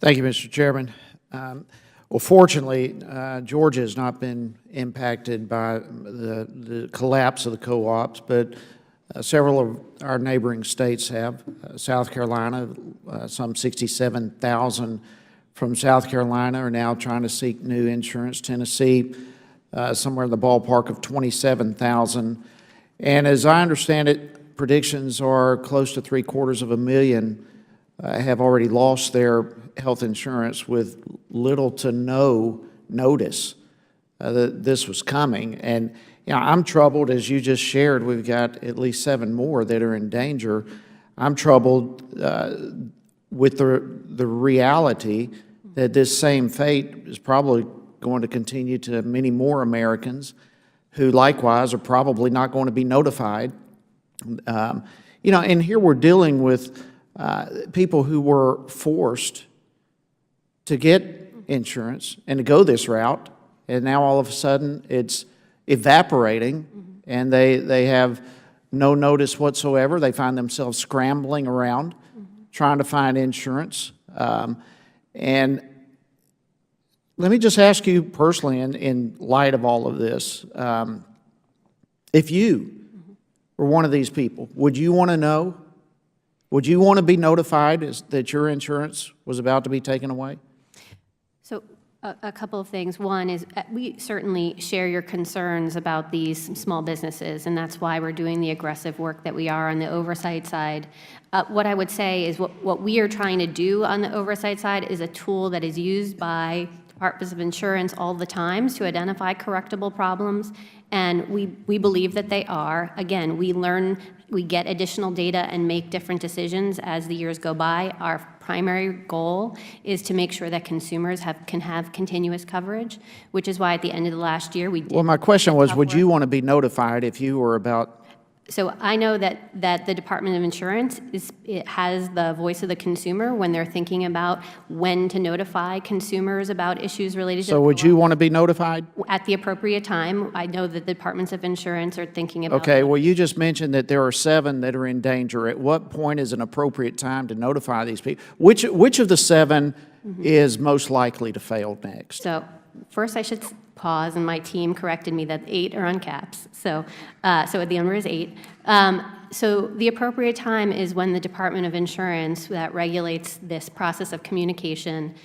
Thank you, Mr. Chairman. Well, fortunately, Georgia has not been impacted by the collapse of the co-ops, but several of our neighboring states have. South Carolina, some 67,000 from South Carolina are now trying to seek new insurance. Tennessee, somewhere in the ballpark of 27,000. And as I understand it, predictions are close to 750,000 have already lost their health insurance with little to no notice that this was coming. And I'm troubled, as you just shared, we've got at least 7 more that are in danger. I'm troubled with the reality that this same fate is probably going to continue to many more Americans who likewise are probably not going to be notified. And here we're dealing with people who were forced to get insurance and to go this route, and now all of a sudden it's evaporating, and they have no notice whatsoever. They find themselves scrambling around trying to find insurance. And let me just ask you personally, in light of all of this, if you were one of these people, would you want to know? Would you want to be notified that your insurance was about to be taken away? So a couple of things. One is we certainly share your concerns about these small businesses, and that's why we're doing the aggressive work that we are on the oversight side. What I would say is what we are trying to do on the oversight side is a tool that is used by departments of insurance all the time to identify correctable problems, and we believe that they are. Again, we get additional data and make different decisions as the years go by. Our primary goal is to make sure that consumers can have continuous coverage, which is why at the end of the last year we did. Well, my question was, would you want to be notified if you were about? So I know that the Department of Insurance it has the voice of the consumer when they're thinking about when to notify consumers about issues related to. So would you want to be notified? At the appropriate time. I know that the Departments of Insurance are thinking about. Okay, well, you just mentioned that there are 7 that are in danger. At what point is an appropriate time to notify these people? Which of the 7 is most likely to fail next? So first I should pause, and my team corrected me that 8 are on caps. So the number is 8. So the appropriate time is when the Department of Insurance that regulates this process of communication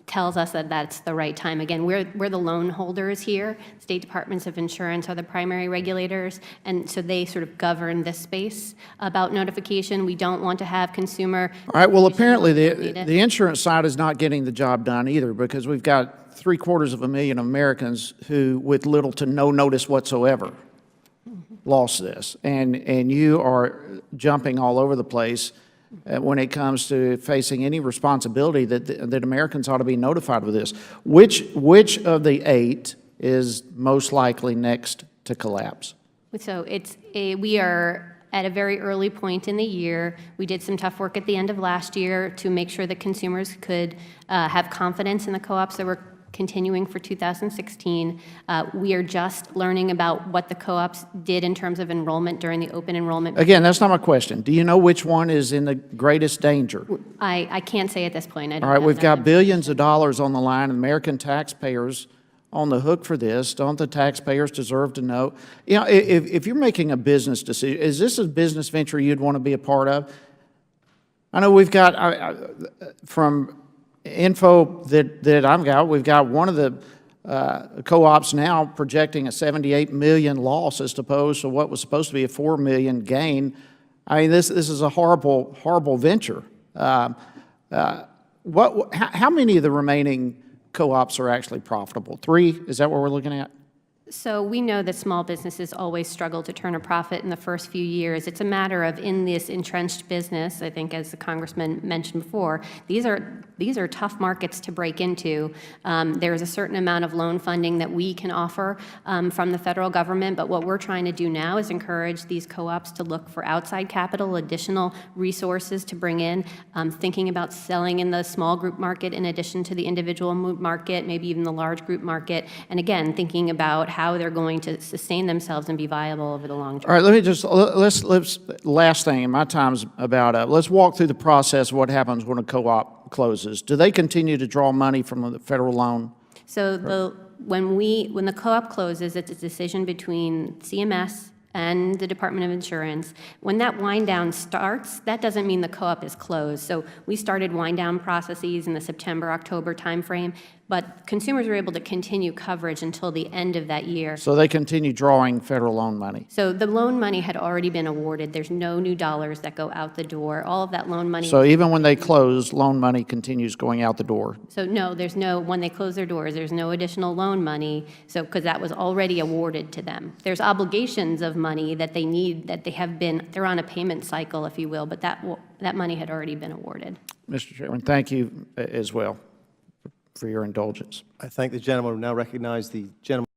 tells us that that's the right time. Again, we're the loan holders here. State departments of insurance are the primary regulators, and so they sort of govern this space about notification. We don't want to have consumer. All right, well, apparently the insurance side is not getting the job done either, because we've got 750,000 Americans who, with little to no notice whatsoever, lost this. And you are jumping all over the place when it comes to facing any responsibility that Americans ought to be notified with this. Which of the 8 is most likely next to collapse? So we are at a very early point in the year. We did some tough work at the end of last year to make sure that consumers could have confidence in the co-ops that were continuing for 2016. We are just learning about what the co-ops did in terms of enrollment during the open enrollment. Again, that's not my question. Do you know which one is in the greatest danger? I can't say at this point. All right, we've got billions of dollars on the line, American taxpayers on the hook for this. Don't the taxpayers deserve to know? If you're making a business decision, is this a business venture you'd want to be a part of? I know we've got, from info that I've got, we've got one of the co-ops now projecting a 78 million loss as opposed to what was supposed to be a 4 million gain. I mean, this is a horrible venture. How many of the remaining co-ops are actually profitable? 3? Is that what we're looking at? So we know that small businesses always struggle to turn a profit in the first few years. It's a matter of, in this entrenched business, I think as the Congressman mentioned before, these are tough markets to break into. There's a certain amount of loan funding that we can offer from the federal government, but what we're trying to do now is encourage these co-ops to look for outside capital, additional resources to bring in, thinking about selling in the small group market in addition to the individual market, maybe even the large group market, and again, thinking about how they're going to sustain themselves and be viable over the long term. All right, let me just, let's last thing, and my time's about up. Let's walk through the process of what happens when a co-op closes. Do they continue to draw money from the federal loan? So when the co-op closes, it's a decision between CMS and the Department of Insurance. When that wind down starts, that doesn't mean the co-op is closed. So we started wind down processes in the September, October timeframe, but consumers were able to continue coverage until the end of that year. So they continue drawing federal loan money? So the loan money had already been awarded. There's no new dollars that go out the door. All of that loan money. So even when they close, loan money continues going out the door? So no, when they close their doors, there's no additional loan money, so, because that was already awarded to them. There's obligations of money that they need, that they're on a payment cycle, if you will, but that money had already been awarded. Mr. Chairman, thank you as well for your indulgence. I thank the gentleman. We now recognize the gentleman.